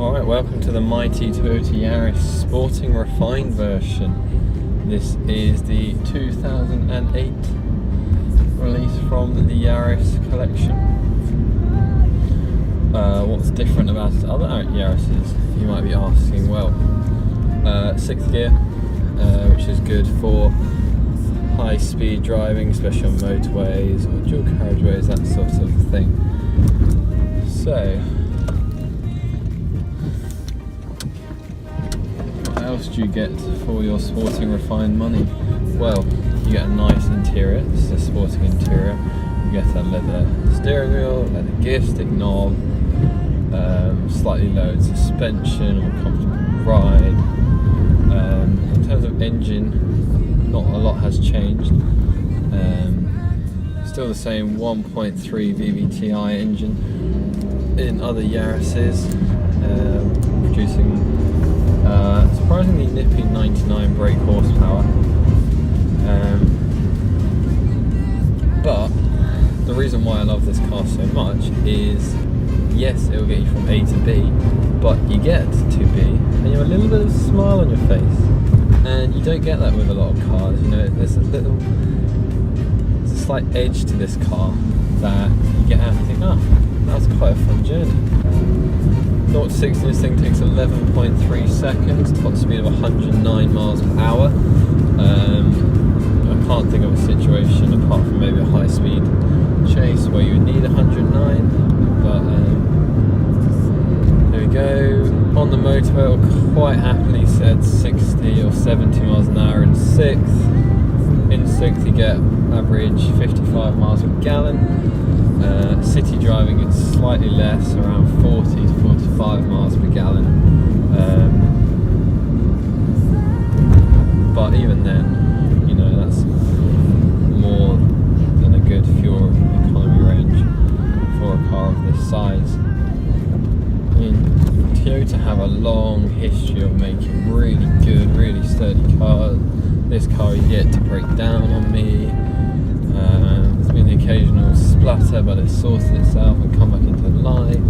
Alright, welcome to the mighty Toyota Yaris Sporting Refined version. This is the 2008 release from the Yaris collection. What's different about other Yarises, you might be asking? Well, 6th gear, which is good for high speed driving, especially on motorways or dual carriageways, that sort of thing. So, what else do you get for your sporting refined money? Well, you get a nice interior. This is a sporting interior. You get a leather steering wheel, leather gear stick knob, slightly lowered suspension, more comfortable ride. In terms of engine, not a lot has changed. Still the same 1.3 VVTi engine in other Yarises, producing surprisingly nippy 99 brake horsepower. But the reason why I love this car so much is, yes, it will get you from A to B, but you get to B and you have a little bit of a smile on your face, and you don't get that with a lot of cars. You know, there's a slight edge to this car that you get out and think, oh, that was quite a fun journey. 0 to 60, this thing takes 11.3 seconds, top speed of 109 miles per hour. I can't think of a situation apart from maybe a high speed chase where you would need 109, but there we go. On the motorway, it'll quite happily said 60 or 70 miles an hour in 6th. In 6th you get average 55 miles per gallon. City driving, it's slightly less, around 40 to 45 miles per gallon. But even then, you know, that's more than a good fuel economy range for a car of this size. I mean, Toyota have a long history of making really good, really sturdy cars. This car is yet to break down on me. There's been the occasional splutter, but it's sorted itself and come back into life.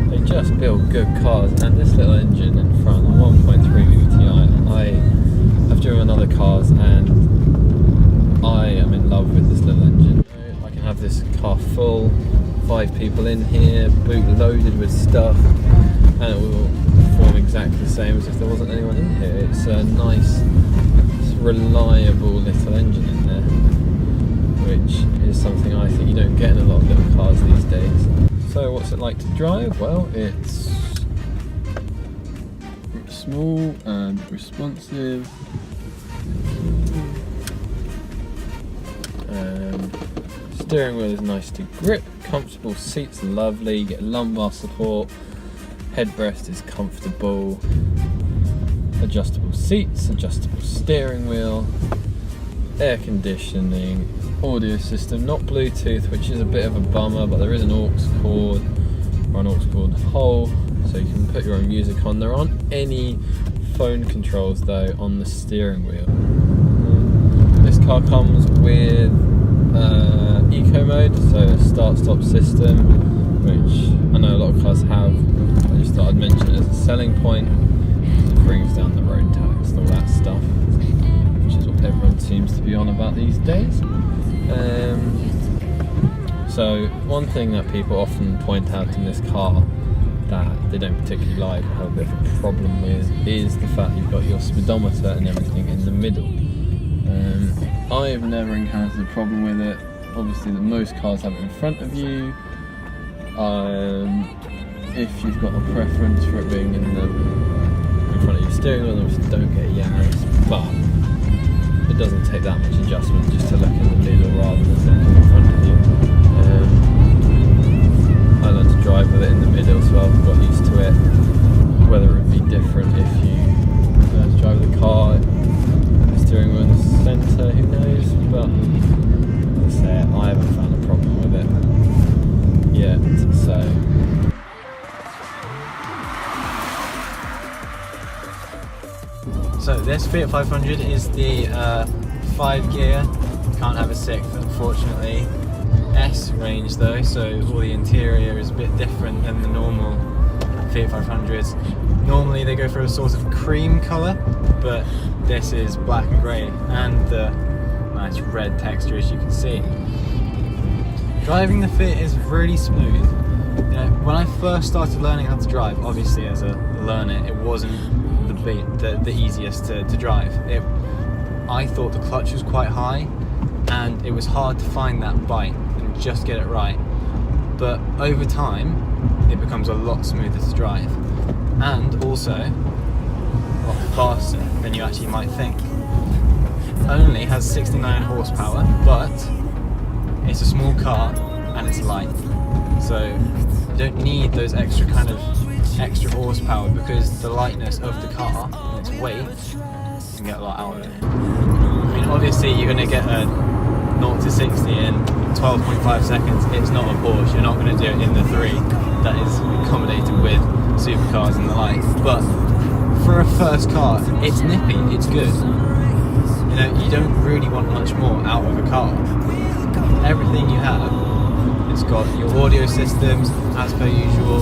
They just build good cars, and this little engine in front, the 1.3 VTI, I have driven other cars and I am in love with this little engine. I can have this car full, 5 people in here, boot loaded with stuff, and it will perform exactly the same as if there wasn't anyone in here. It's a nice, reliable little engine in there, which is something I think you don't get in a lot of little cars these days. So what's it like to drive? Well, it's small and responsive. Steering wheel is nice to grip, comfortable seats are lovely, you get lumbar support, headrest is comfortable, adjustable seats, adjustable steering wheel, air conditioning, audio system, not Bluetooth, which is a bit of a bummer, but there is an aux cord or an aux cord hole, so you can put your own music on. There aren't any phone controls though on the steering wheel. This car comes with eco mode, so a start-stop system, which I know a lot of cars have. I just thought I'd mention it as a selling point. It brings down the road tax and all that stuff, which is what everyone seems to be on about these days. So one thing that people often point out in this car that they don't particularly like or have a bit of a problem with is the fact you've got your speedometer and everything in the middle. I've never encountered a problem with it. Obviously that most cars have it in front of you. If you've got a preference for it being in front of your steering wheel, obviously don't get a Yaris, but it doesn't take that much adjustment just to look in the middle rather than looking in front of you. I learned to drive with it in the middle, so I've got used to it. Whether it would be different if you learn to drive the car, the steering wheel in the centre, who knows, but as I say, I haven't found a problem with it yet, so. So this Fiat 500 is the 5 gear, can't have a 6th unfortunately. S range though, so all the interior is a bit different than the normal Fiat 500s. Normally they go for a sort of cream colour, but this is black and grey, and the nice red texture, as you can see. Driving the Fiat is really smooth. You know, when I first started learning how to drive, obviously as a learner, it wasn't the easiest to drive. I thought the clutch was quite high, and it was hard to find that bite and just get it right. But over time, it becomes a lot smoother to drive, and also a lot faster than you actually might think. Only has 69 horsepower, but it's a small car and it's light, so you don't need those extra horsepower, because the lightness of the car and its weight, you can get a lot out of it. I mean, obviously you're going to get a 0 to 60 in 12.5 seconds. It's not a Porsche, you're not going to do it in the 3 that is accommodated with supercars and the like, but for a first car, it's nippy, it's good. You know, you don't really want much more out of a car. Everything you have, it's got your audio systems as per usual.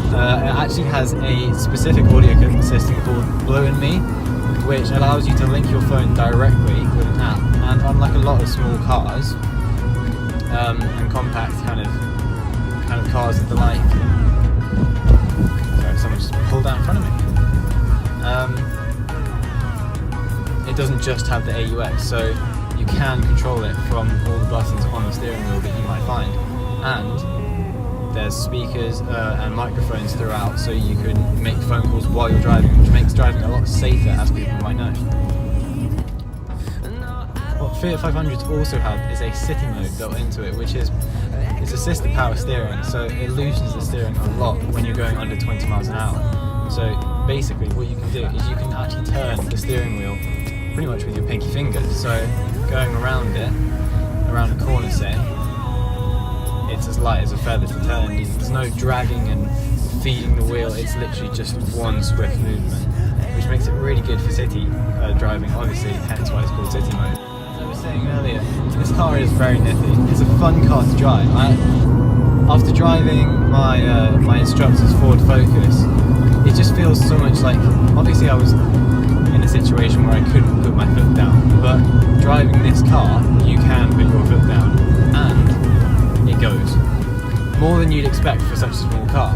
It actually has a specific audio system called Blue & Me, which allows you to link your phone directly with an app. And unlike a lot of small cars and compact kind of cars of the like, sorry, someone just pulled out in front of me. It doesn't just have the AUX, so you can control it from all the buttons on the steering wheel that you might find. And there's speakers and microphones throughout, so you can make phone calls while you're driving, which makes driving a lot safer, as people might know. What Fiat 500s also have is a city mode built into it, which is assisted power steering, so it loosens the steering a lot when you're going under 20 miles an hour. So basically what you can do is you can actually turn the steering wheel pretty much with your pinky finger. So going around it, around a corner say, it's as light as a feather to turn. There's no dragging and feeding the wheel, it's literally just one swift movement, which makes it really good for city driving, obviously, hence why it's called city mode. As I was saying earlier, this car is very nippy. It's a fun car to drive. After driving my instructor's Ford Focus, it just feels so much like, obviously I was in a situation where I couldn't put my foot down, but driving this car, you can put your foot down, and it goes. More than you'd expect for such a small car.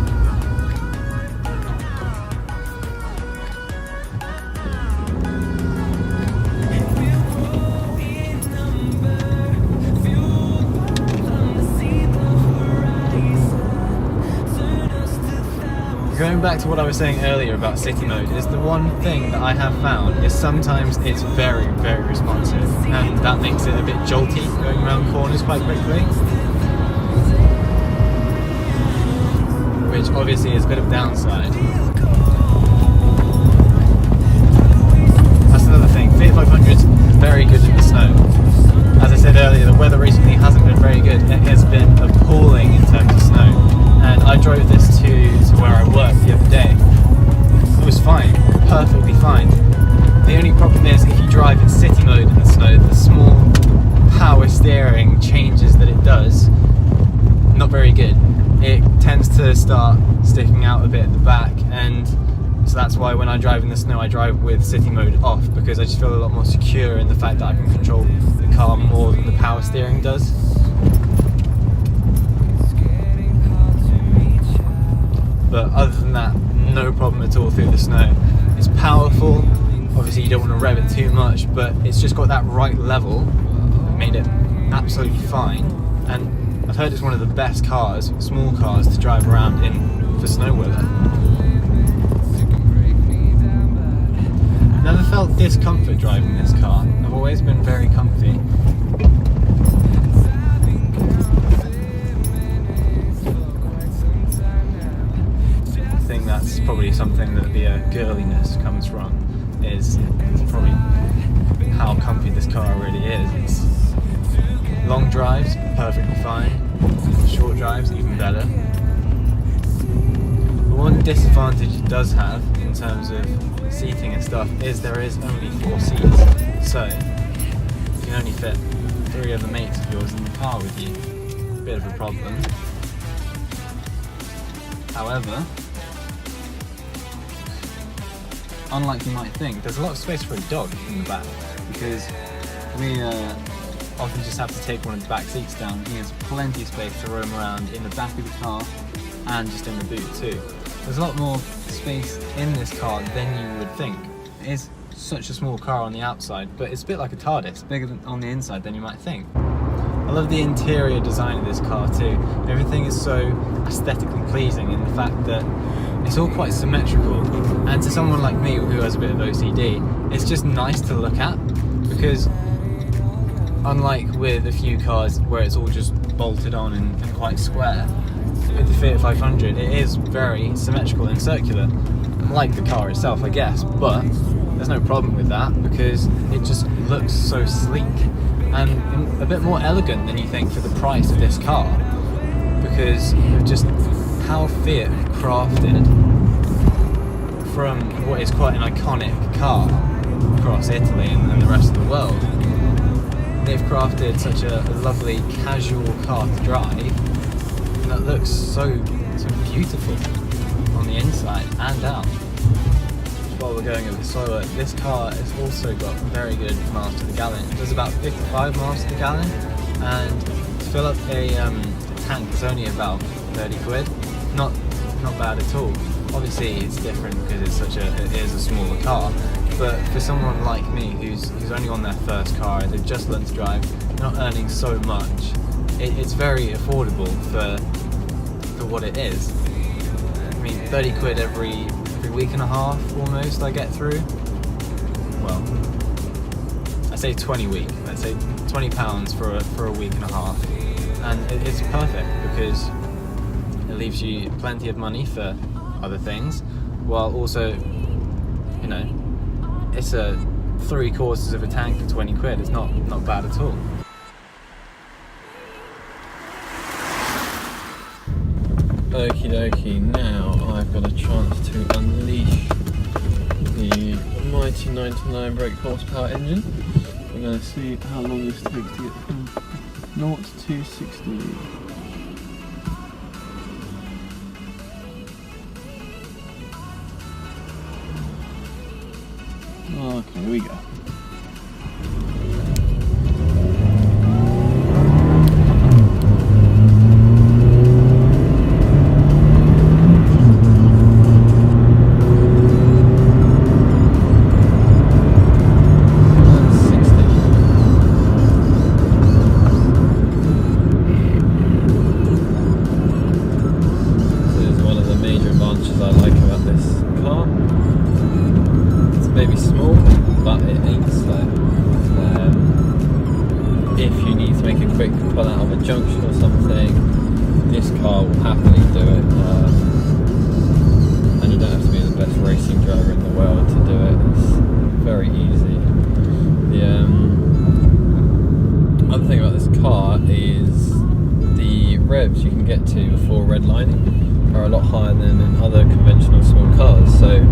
Going back to what I was saying earlier about city mode, is the one thing that I have found is sometimes it's very, very responsive, and that makes it a bit jolty going around corners quite quickly, which obviously is a bit of a downside. That's another thing, Fiat 500's very good in the snow. As I said earlier, the weather recently hasn't been very good. It has been appalling in terms of snow. And I drove this to where I work the other day. It was fine, perfectly fine. The only problem is if you drive in city mode in the snow, the small power steering changes that it does, not very good. It tends to start sticking out a bit at the back, and so that's why when I drive in the snow I drive with city mode off, because I just feel a lot more secure in the fact that I can control the car more than the power steering does. But other than that, no problem at all through the snow. It's powerful, obviously you don't want to rev it too much, but it's just got that right level, made it absolutely fine. And I've heard it's one of the best cars, small cars, to drive around in for snow weather. Never felt discomfort driving this car, I've always been very comfy. I think that's probably something that the girliness comes from, is probably how comfy this car really is. It's long drives, perfectly fine. Short drives, even better. The one disadvantage it does have in terms of seating and stuff is there is only 4 seats, so you can only fit 3 other mates of yours in the car with you. Bit of a problem. However, unlike you might think, there's a lot of space for a dog in the back, because we often just have to take one of the back seats down. He has plenty of space to roam around in the back of the car and just in the boot too. There's a lot more space in this car than you would think. It is such a small car on the outside, but it's a bit like a TARDIS, bigger on the inside than you might think. I love the interior design of this car too. Everything is so aesthetically pleasing in the fact that it's all quite symmetrical, and to someone like me who has a bit of OCD, it's just nice to look at, because unlike with a few cars where it's all just bolted on and quite square, with the Fiat 500 it is very symmetrical and circular, like the car itself I guess, but there's no problem with that because it just looks so sleek and a bit more elegant than you think for the price of this car, because of just how Fiat have crafted from what is quite an iconic car across Italy and the rest of the world. They've crafted such a lovely casual car to drive that looks so beautiful on the inside and out. While we're going over slower, this car has also got very good miles to the gallon. It does about 55 miles to the gallon, and to fill up a tank is only about 30 quid. Not bad at all. Obviously it's different because it is a smaller car, but for someone like me who's only on their first car, they've just learned to drive, not earning so much, it's very affordable for what it is. I mean, 30 quid every week and a half almost I get through. Well, I say 20 week, let's say £20 for a week and a half, and it's perfect because it leaves you plenty of money for other things, while also, you know, it's a 3/4 of a tank for 20 quid. It's not bad at all. Okie dokie, now I've got a chance to unleash the mighty 99 brake horsepower engine. We're going to see how long this takes to get from 0 to 60. Okay, here we go. Maybe small, but it ain't slow. If you need to make a quick pull out of a junction or something, this car will happily do it. And you don't have to be the best racing driver in the world to do it. It's very easy. The other thing about this car is the revs you can get to before redlining are a lot higher than in other conventional small cars. So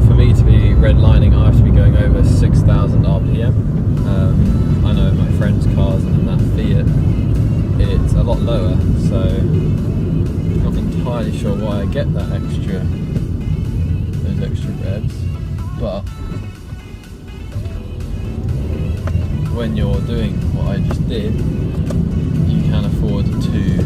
for me to be redlining, I have to be going over 6,000 RPM. I know my friends' cars and that Fiat, it's a lot lower, so I'm not entirely sure why I get that those extra revs, but when you're doing what I just did, you can afford to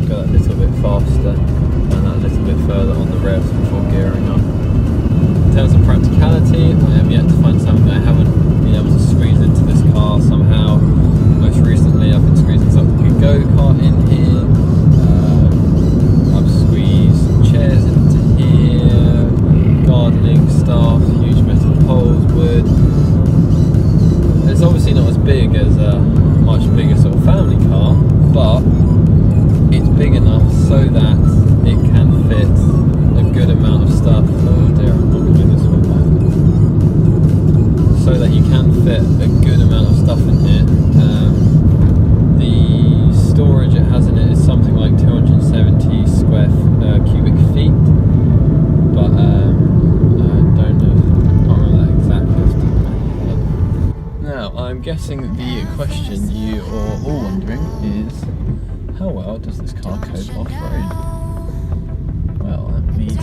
go that little bit faster and that little bit further on the revs before gearing up. In terms of practicality, I have yet to find something that I haven't been able to squeeze into this car somehow. Most recently I've been squeezing something like a go-kart in here, I've squeezed chairs into here, gardening stuff, huge metal poles, wood. It's obviously not as big as a much bigger sort of family car, but it's big enough so that it can fit a good amount of stuff. Oh dear, I'm not going this way back. So that you can fit a good amount of stuff in here. The storage it has in it is something like 270 square cubic feet, but I don't know, can't remember that exactly off the top of my head. Now, I'm guessing the question you are all wondering is, how well does this car cope off-road? Well, let's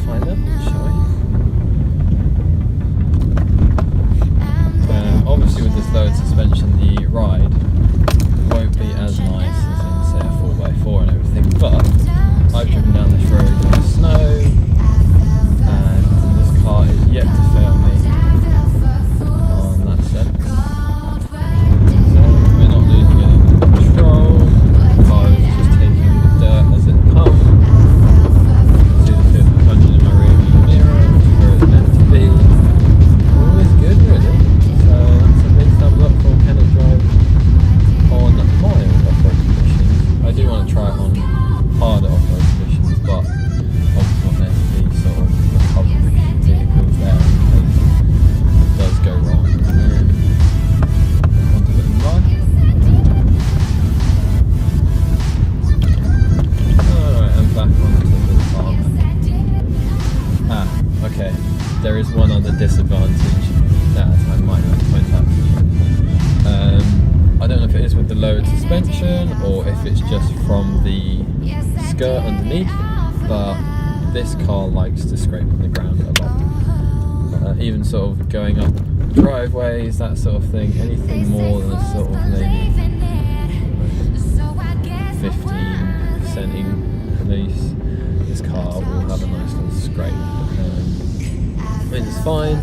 find out, shall we? lowered suspension, the ride won't be as nice as in, say, a 4x4 and everything, but I've driven down this road in the snow, and this car is yet to fail me on that sense. So we're not losing any control, the car is just taking the dirt as it comes. See the Fiat 500 in my rearview mirror, which is where it's meant to be. All is good, really. So that's a big thumbs up for Can It Drive on my off-road conditions. I do want to try it on harder off-road conditions, but obviously not meant to be sort of recovery vehicles there in case it does go wrong. Onto the mud. Alright, I'm back onto the farm. Okay. There is one other disadvantage that I might have to point out to you. I don't know if it is with the lowered suspension or if it's just from the skirt underneath, but this car likes to scrape on the ground a lot. Even sort of going up driveways, that sort of thing, anything more than a sort of maybe 15% increase, this car will have a nice little scrape. I mean, it's fine.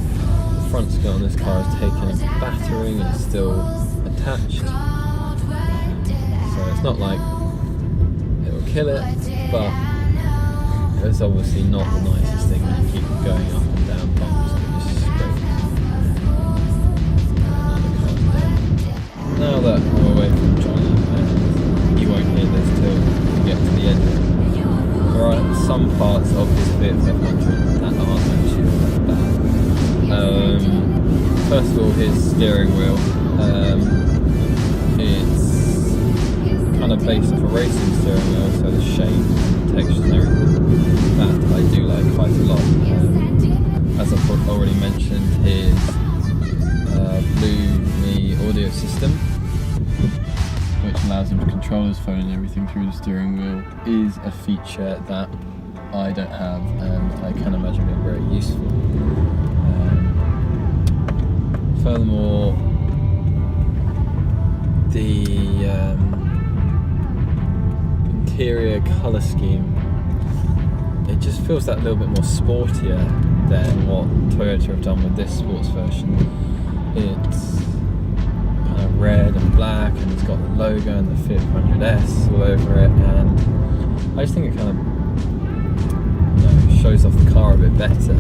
The front skirt on this car is taken a battering and it's still attached. So it's not like it will kill it, but it's obviously not the nicest thing when you keep going up and down bumps and it just scrapes. Now that I'm away from Johnny, and you won't hear this till you get to the end of it, there are some parts of this Fiat 500 that aren't actually all that bad. First of all, his steering wheel. It's kind of based off a racing steering wheel, so the shape, texture and everything, that I do like quite a lot. As I've already mentioned, his Blue.me audio system, which allows him to control his phone and everything through the steering wheel, is a feature that I don't have and I can imagine being very useful. Furthermore, the interior colour scheme, it just feels that little bit more sportier than what Toyota have done with this sports version. It's kind of red and black and it's got the logo and the Fiat 500S all over it, and I just think it kind of shows off the car a bit better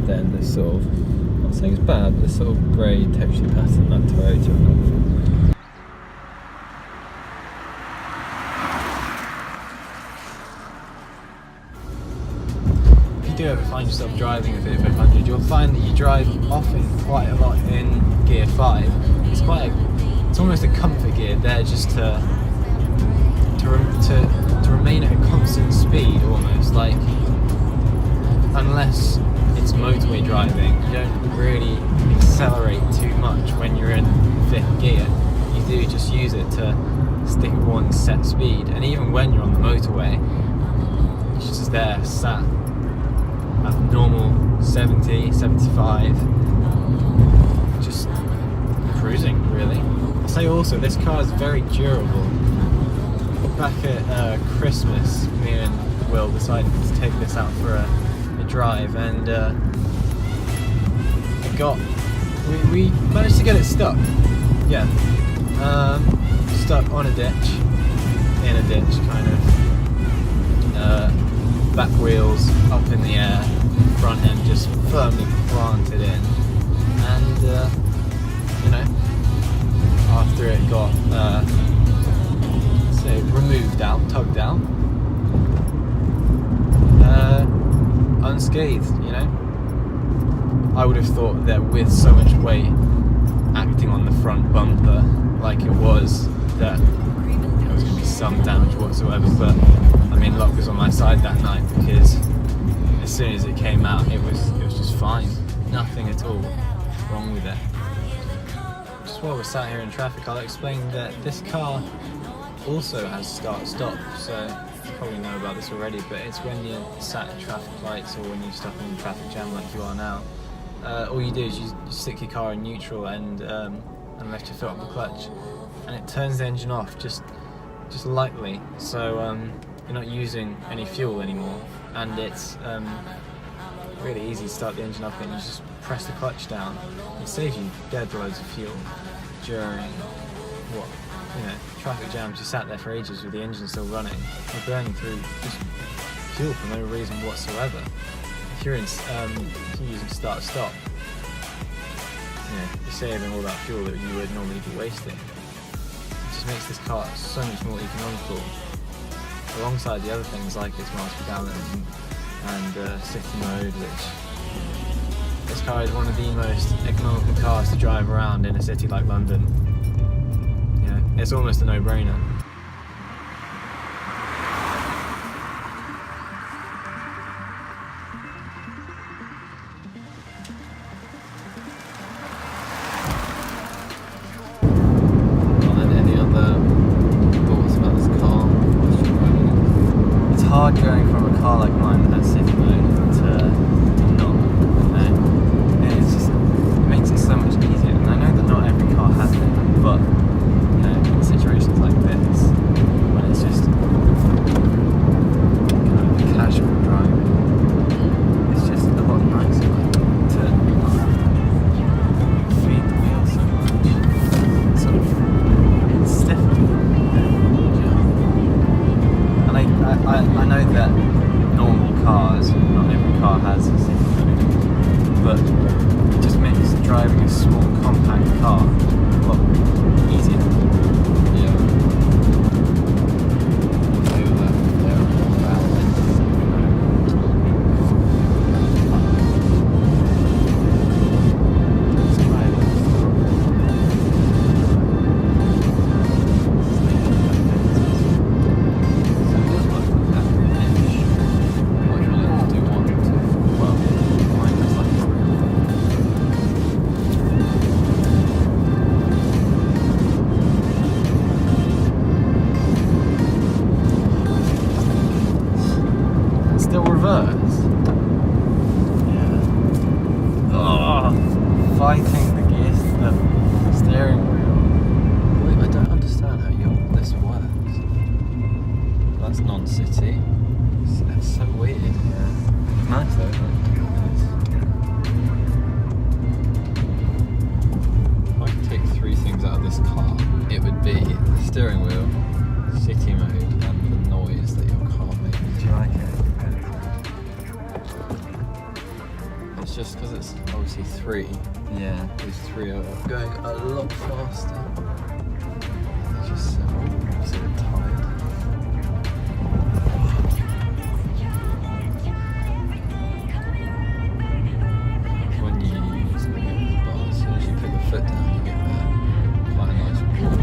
than this sort of, I'm not saying it's bad, but this sort of grey texture pattern that Toyota have. If you do ever find yourself driving a Fiat 500, you'll find that you drive often quite a lot in gear 5. It's almost a comfort gear there, just to remain at a constant speed almost. Like, unless it's motorway driving, you don't really accelerate too much when you're in 5th gear. You do just use it to stick one set speed, and even when you're on the motorway, it's just there sat at normal 70, 75, just cruising really. I'll say also, this car is very durable. Back at Christmas, me and Will decided to take this out for a drive, and we managed to get it stuck. Yeah, stuck on a ditch, in a ditch kind of. Back wheels up in the air, front end just firmly planted in, and you know, after it got say removed out, tugged out, unscathed, you know. I would have thought that with so much weight acting on the front bumper like it was, that there was going to be some damage whatsoever, but I mean, luck was on my side that night, because as soon as it came out, it was just fine. Nothing at all wrong with it. Just while we're sat here in traffic, I'll explain that this car also has start-stop, so you probably know about this already, but it's when you're sat at traffic lights or when you're stuck in a traffic jam like you are now. All you do is you stick your car in neutral, and and lift your foot off the clutch, and it turns the engine off just lightly, so you're not using any fuel anymore, and it's really easy to start the engine up again. You just press the clutch down. It saves you dead loads of fuel during traffic jams. You sat there for ages with the engine still running. You're burning through just fuel for no reason whatsoever. If you're using start-stop, you're saving all that fuel that you would normally be wasting. It just makes this car so much more economical, alongside the other things like its miles per gallon and city mode, which this car is one of the most economical cars to drive around in a city like London. It's almost a no-brainer. Any other thoughts about this car? It's hard going from a car like mine that has city mode to not. And it makes it so much easier. And I know that not every car has it, but in situations like this, when it's just kind of casual driving, it's just a lot nicer to feed the wheel so much. It's stiffer. And I know that normal cars, not every car has a city mode, but it just makes driving a small compact car a lot easier. Fighting the steering wheel. Wait, I don't understand how this works. That's non-city. It's so weird. Yeah. Nice though, isn't it? If I could take three things out of this car, it would be the steering wheel, city mode, and the noise that your car makes. Do you like it? It's just because it's obviously three. Yeah. These three are going a lot faster. It's just so tired. When you use the bar, as soon as you put the foot down, you get quite a nice walk.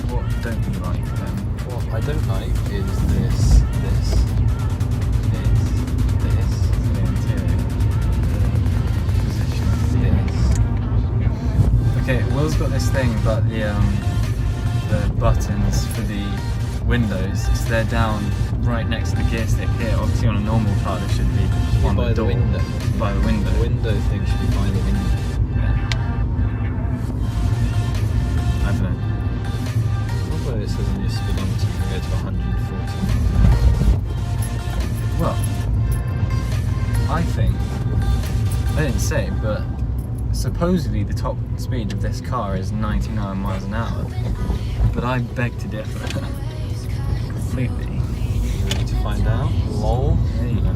What don't you like then? What I don't like is this. Okay, Will's got this thing about the buttons for the windows, so they're down right next to the gear stick here. Obviously on a normal car they should be on the door. By the window. The window thing should be by the window. Yeah. I don't know. Although it says on your speedometer you can go to 140. Well, I think, I didn't say, but supposedly the top speed of this car is 99 miles an hour, but I beg to differ completely. You ready to find out? Lol. There you go.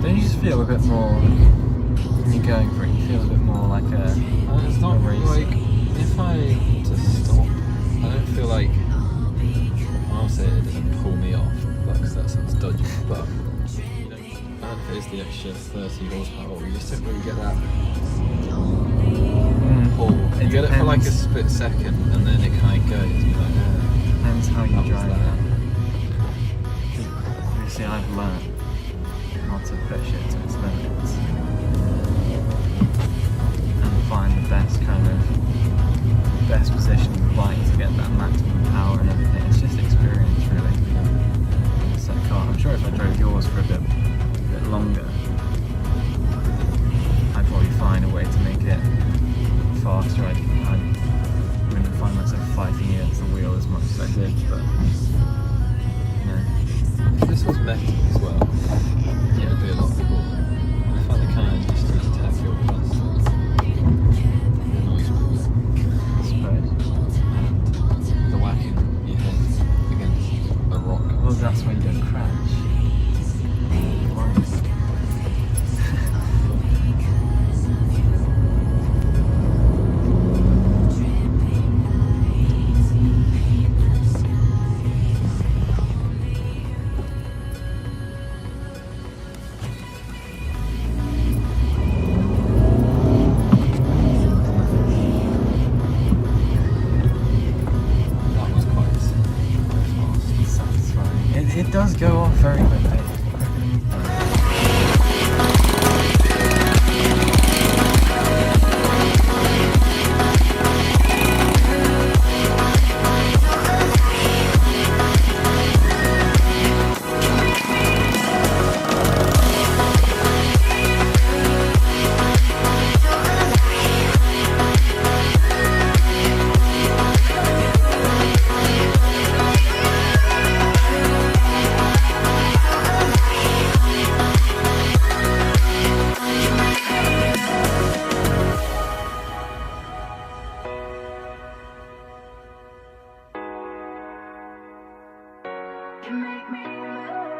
Don't you just feel a bit more, when you're going for it, you feel a bit more like a it's not race. like, if I just stop, I don't feel like, I'll say it doesn't pull me off, because that sounds dodgy, but you know, I don't know if it is the extra 30 horsepower, you just don't really get that pull. You get it for like a split second, and then it kind of goes, you're like, depends how you that was drive that. it. You see, I've learned how to push it to its limits and find the best position of the bike to get that maximum power and everything. but you know, if this was metal as well, it would be a lot cooler. I find the kind of just used to have your plastic. The noise spread and the whacking your head against a rock. Well, that's when you don't crash. That was quite fast. Satisfying. It does go off very quickly. You make me love.